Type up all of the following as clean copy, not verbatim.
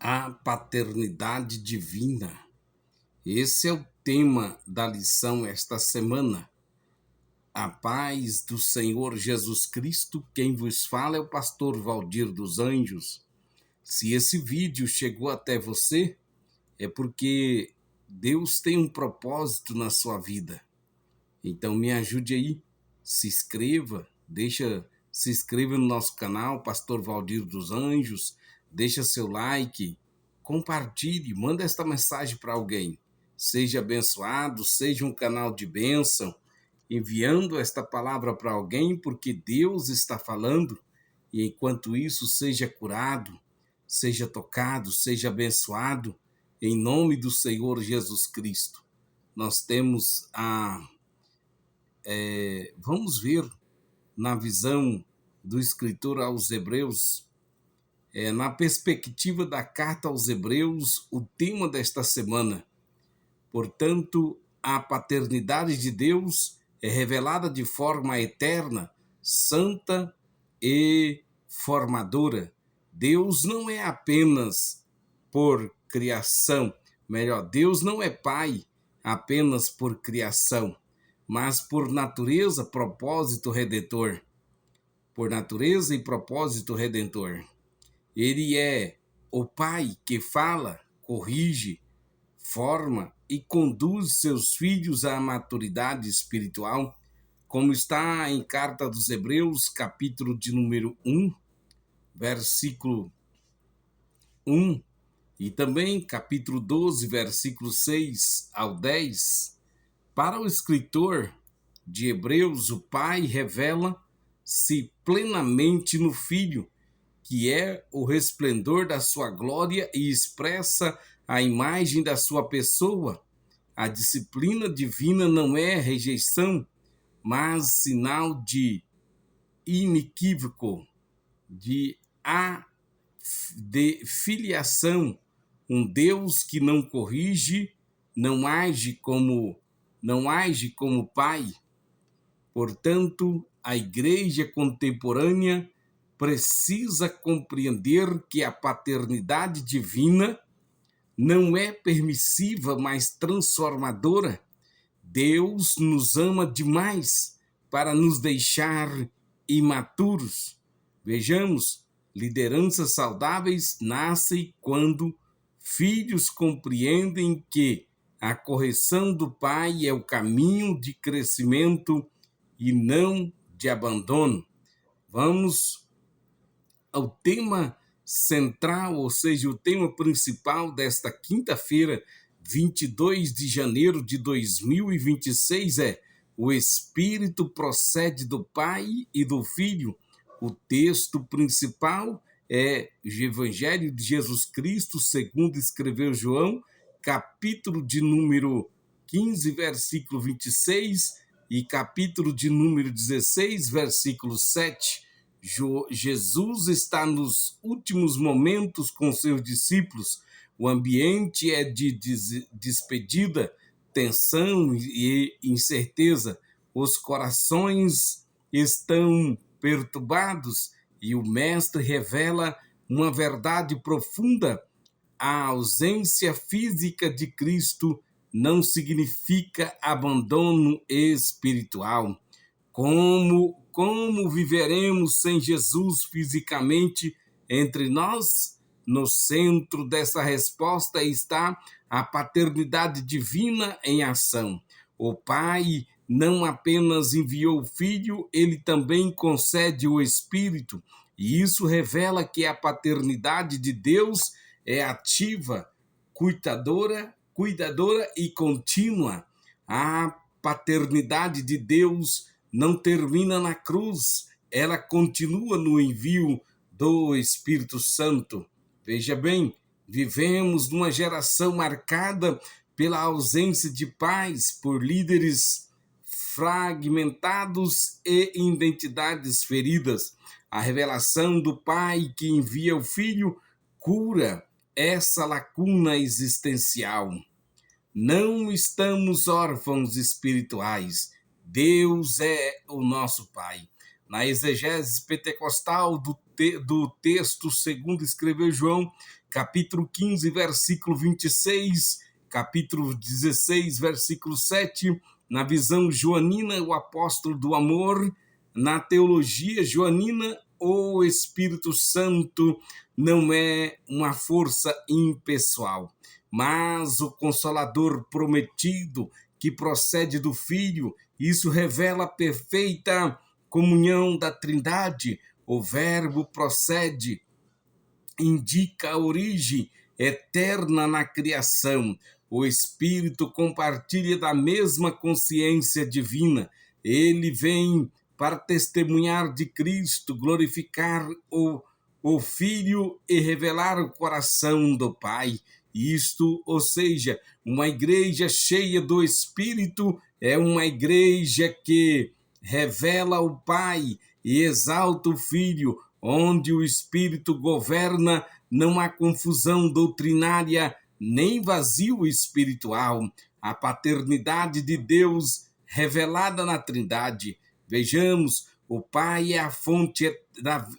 A paternidade divina. Esse é o tema da lição esta semana. A paz do Senhor Jesus Cristo, quem vos fala é o pastor Valdir dos Anjos. Se esse vídeo chegou até você, é porque Deus tem um propósito na sua vida. Então me ajude aí, se inscreva, se inscreva no nosso canal, Pastor Valdir dos Anjos, deixa seu like, compartilhe, manda esta mensagem para alguém. Seja abençoado, seja um canal de bênção, enviando esta palavra para alguém, porque Deus está falando, e enquanto isso, seja curado, seja tocado, seja abençoado, em nome do Senhor Jesus Cristo. Nós temos vamos ver na visão do escritor aos Hebreus, na perspectiva da carta aos Hebreus, o tema desta semana. Portanto, a paternidade de Deus é revelada de forma eterna, santa e formadora. Deus não é apenas por criação, Deus não é pai apenas por criação, mas por natureza, propósito redentor. Por natureza e propósito redentor. Ele é o pai que fala, corrige, forma e conduz seus filhos à maturidade espiritual, como está em Carta dos Hebreus, capítulo de número 1, versículo 1, e também capítulo 12, versículo 6 ao 10. Para o escritor de Hebreus, o Pai revela-se plenamente no Filho, que é o resplendor da sua glória e expressa a imagem da sua pessoa. A disciplina divina não é rejeição, mas sinal de inequívoco, de filiação. Um Deus que não corrige, não age como pai. Portanto, a igreja contemporânea precisa compreender que a paternidade divina não é permissiva, mas transformadora. Deus nos ama demais para nos deixar imaturos. Vejamos, lideranças saudáveis nascem quando filhos compreendem que a correção do pai é o caminho de crescimento e não de abandono. Vamos ao tema central, ou seja, o tema principal desta quinta-feira, 22 de janeiro de 2026 é: o Espírito procede do Pai e do Filho. O texto principal é o Evangelho de Jesus Cristo, segundo escreveu João, capítulo de número 15, versículo 26, e capítulo de número 16, versículo 7. Jesus está nos últimos momentos com seus discípulos. O ambiente é de despedida, tensão e incerteza. Os corações estão perturbados e o Mestre revela uma verdade profunda. A ausência física de Cristo não significa abandono espiritual. Como viveremos sem Jesus fisicamente entre nós? No centro dessa resposta está a paternidade divina em ação. O Pai não apenas enviou o Filho, ele também concede o Espírito. E isso revela que a paternidade de Deus é ativa, cuidadora e contínua. A paternidade de Deus não termina na cruz, ela continua no envio do Espírito Santo. Veja bem, vivemos numa geração marcada pela ausência de pais, por líderes fragmentados e identidades feridas. A revelação do Pai que envia o Filho cura essa lacuna existencial. Não estamos órfãos espirituais. Deus é o nosso Pai. na exegese pentecostal do texto segundo escreveu João, capítulo 15, versículo 26, capítulo 16, versículo 7, na visão joanina, o apóstolo do amor, na teologia joanina, o Espírito Santo não é uma força impessoal, mas o Consolador prometido que procede do Filho. Isso revela a perfeita comunhão da Trindade. O Verbo procede, indica a origem eterna na criação. O Espírito compartilha da mesma consciência divina. Ele vem para testemunhar de Cristo, glorificar o Filho e revelar o coração do Pai. Isto, ou seja, uma igreja cheia do Espírito é uma igreja que revela o Pai e exalta o Filho. Onde o Espírito governa, não há confusão doutrinária, nem vazio espiritual. A paternidade de Deus revelada na Trindade. Vejamos, o Pai é a fonte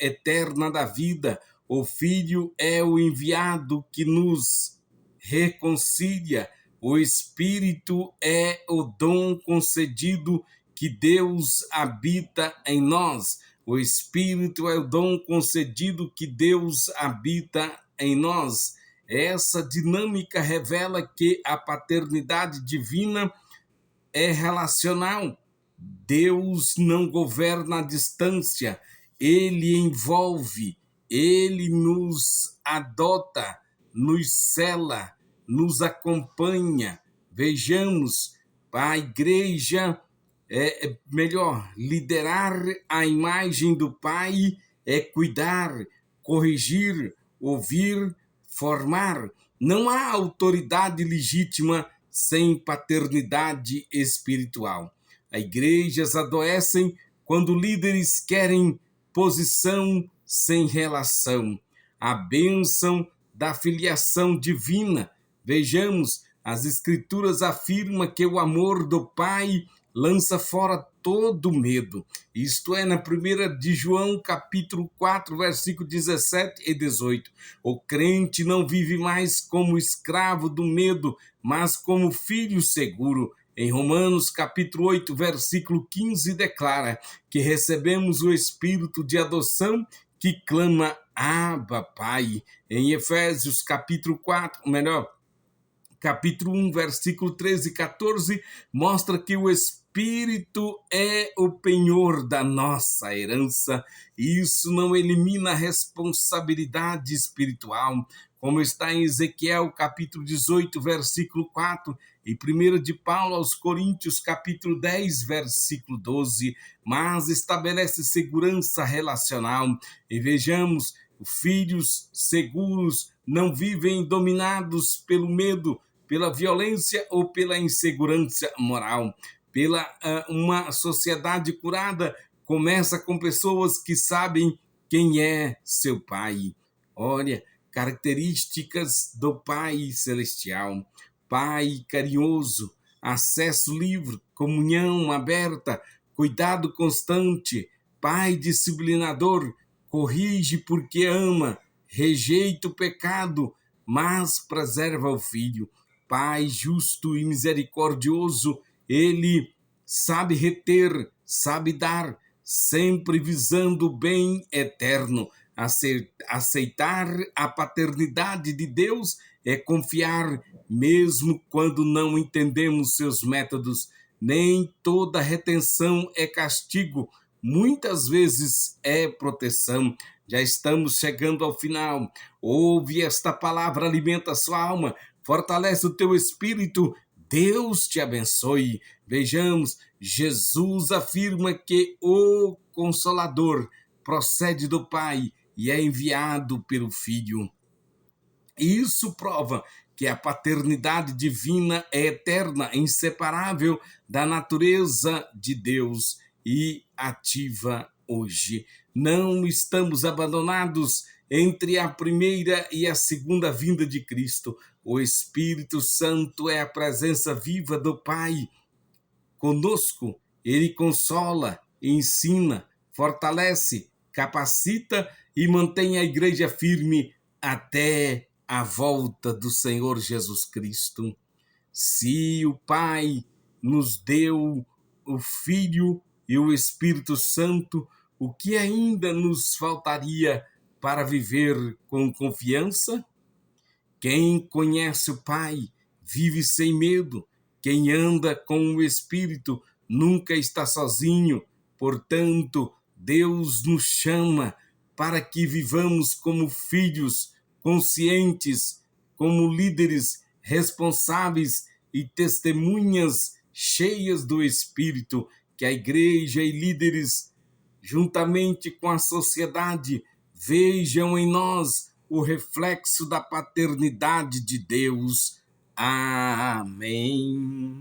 eterna da vida, o Filho é o enviado que nos reconcilia, o Espírito é o dom concedido que Deus habita em nós. O Espírito é o dom concedido que Deus habita em nós. Essa dinâmica revela que a paternidade divina é relacional. Deus não governa à distância, ele envolve, ele nos adota, nos cela, nos acompanha. Vejamos, a igreja liderar a imagem do Pai é cuidar, corrigir, ouvir, formar. Não há autoridade legítima sem paternidade espiritual. As igrejas adoecem quando líderes querem posição sem relação. A bênção da filiação divina. Vejamos, as Escrituras afirmam que o amor do Pai lança fora todo medo. Isto é, na 1 de João, capítulo 4, versículo 17 e 18. O crente não vive mais como escravo do medo, mas como filho seguro. Em Romanos, capítulo 8, versículo 15, declara que recebemos o Espírito de adoção que clama, Abba, Pai. Em Efésios, capítulo 1, versículo 13 e 14, mostra que o Espírito é o penhor da nossa herança. Isso não elimina a responsabilidade espiritual, como está em Ezequiel, capítulo 18, versículo 4, e 1 de Paulo aos Coríntios, capítulo 10, versículo 12, mas estabelece segurança relacional. E vejamos, filhos seguros não vivem dominados pelo medo, pela violência ou pela insegurança moral. Uma sociedade curada começa com pessoas que sabem quem é seu Pai. Olha, características do Pai Celestial. Pai carinhoso, acesso livre, comunhão aberta, cuidado constante. Pai disciplinador, corrige porque ama, rejeita o pecado, mas preserva o filho. Pai justo e misericordioso, ele sabe reter, sabe dar, sempre visando o bem eterno. Aceitar a paternidade de Deus é confiar, mesmo quando não entendemos seus métodos. Nem toda retenção é castigo, muitas vezes é proteção. Já estamos chegando ao final. Ouve esta palavra, alimenta a sua alma, fortalece o teu espírito. Deus te abençoe. Vejamos, Jesus afirma que o Consolador procede do Pai e é enviado pelo Filho. Isso prova que a paternidade divina é eterna, inseparável da natureza de Deus e ativa hoje. Não estamos abandonados entre a primeira e a segunda vinda de Cristo. O Espírito Santo é a presença viva do Pai conosco. Ele consola, ensina, fortalece, capacita e mantém a igreja firme até a volta do Senhor Jesus Cristo. Se o Pai nos deu o Filho e o Espírito Santo, o que ainda nos faltaria para viver com confiança? Quem conhece o Pai vive sem medo. Quem anda com o Espírito nunca está sozinho. Portanto, Deus nos chama para que vivamos como filhos conscientes, como líderes responsáveis e testemunhas cheias do Espírito, que a igreja e líderes, juntamente com a sociedade, vejam em nós o reflexo da paternidade de Deus. Amém.